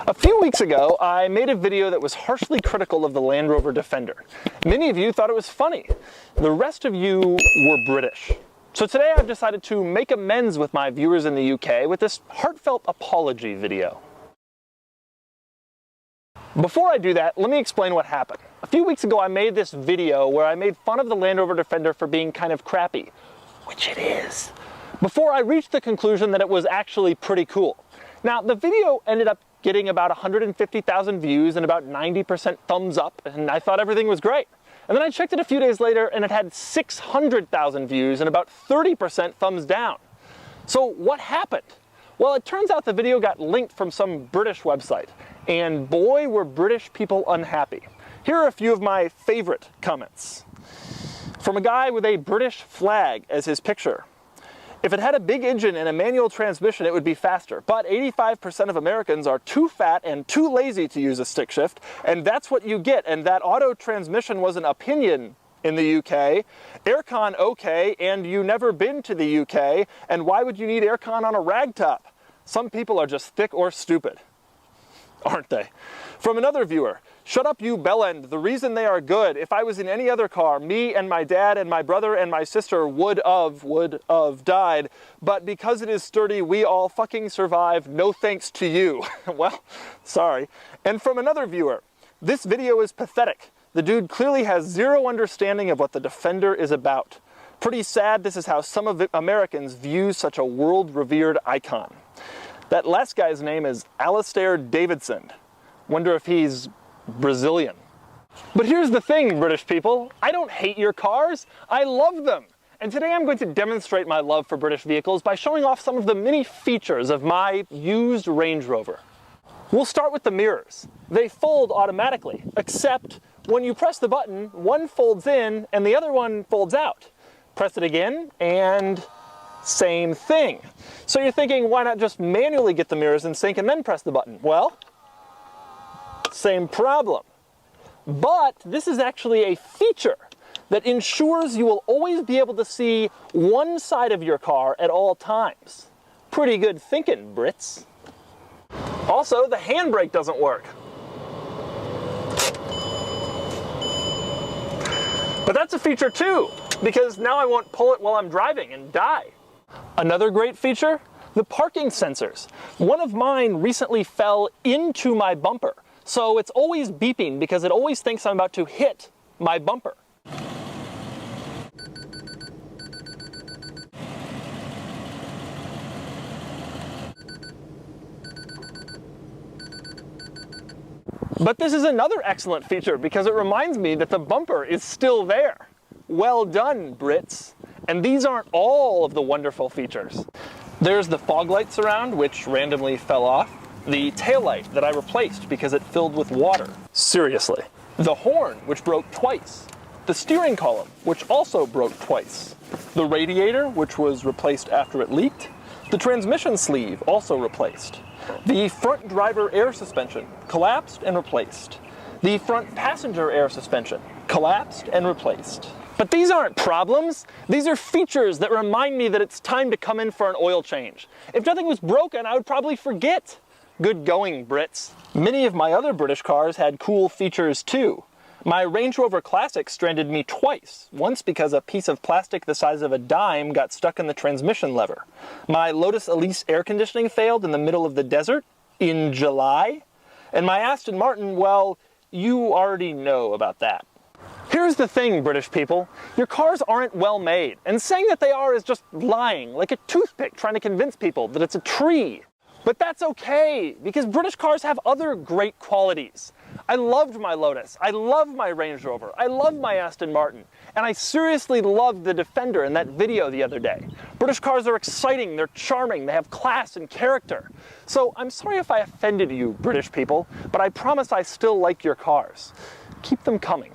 A few weeks ago, I made a video that was harshly critical of the Land Rover Defender. Many of you thought it was funny. The rest of you were British. So today I've decided to make amends with my viewers in the UK with this heartfelt apology video. Before I do that, let me explain what happened. A few weeks ago I made this video where I made fun of the Land Rover Defender for being kind of crappy, which it is, before I reached the conclusion that it was actually pretty cool. Now, the video ended up getting about 150,000 views and about 90% thumbs up, and I thought everything was great. And then I checked it a few days later and it had 600,000 views and about 30% thumbs down. So what happened? Well, it turns out the video got linked from some British website, and boy, were British people unhappy. Here are a few of my favorite comments. From a guy with a British flag as his picture. If it had a big engine and a manual transmission, it would be faster, but 85% of Americans are too fat and too lazy to use a stick shift, and that's what you get, and that auto transmission was an opinion in the UK. Aircon okay, and you never been to the UK, and why would you need aircon on a ragtop? Some people are just thick or stupid, aren't they? From another viewer, shut up you bellend, the reason they are good, if I was in any other car, me and my dad and my brother and my sister would have died, but because it is sturdy, we all fucking survive, no thanks to you. Well, sorry. And from another viewer, this video is pathetic. The dude clearly has zero understanding of what the Defender is about. Pretty sad this is how some of Americans view such a world-revered icon. That last guy's name is Alistair Davidson. Wonder if he's Brazilian. But here's the thing, British people. I don't hate your cars. I love them. And today I'm going to demonstrate my love for British vehicles by showing off some of the many features of my used Range Rover. We'll start with the mirrors. They fold automatically, except when you press the button, one folds in and the other one folds out. Press it again and same thing. So you're thinking, why not just manually get the mirrors in sync and then press the button? Well, same problem. But this is actually a feature that ensures you will always be able to see one side of your car at all times. Pretty good thinking, Brits. Also, the handbrake doesn't work. But that's a feature too, because now I won't pull it while I'm driving and die. Another great feature, the parking sensors. One of mine recently fell into my bumper, so it's always beeping because it always thinks I'm about to hit my bumper. But this is another excellent feature because it reminds me that the bumper is still there. Well done, Brits. And these aren't all of the wonderful features. There's the fog light surround, which randomly fell off. The taillight that I replaced because it filled with water. Seriously. The horn, which broke twice. The steering column, which also broke twice. The radiator, which was replaced after it leaked. The transmission sleeve, also replaced. The front driver air suspension, collapsed and replaced. The front passenger air suspension, collapsed and replaced. But these aren't problems. These are features that remind me that it's time to come in for an oil change. If nothing was broken, I would probably forget. Good going, Brits. Many of my other British cars had cool features too. My Range Rover Classic stranded me twice, once because a piece of plastic the size of a dime got stuck in the transmission lever. My Lotus Elise air conditioning failed in the middle of the desert in July. And my Aston Martin, well, you already know about that. Here's the thing, British people. Your cars aren't well made, and saying that they are is just lying, like a toothpick trying to convince people that it's a tree. But that's okay, because British cars have other great qualities. I loved my Lotus, I love my Range Rover, I love my Aston Martin, and I seriously loved the Defender in that video the other day. British cars are exciting, they're charming, they have class and character. So I'm sorry if I offended you, British people, but I promise I still like your cars. Keep them coming.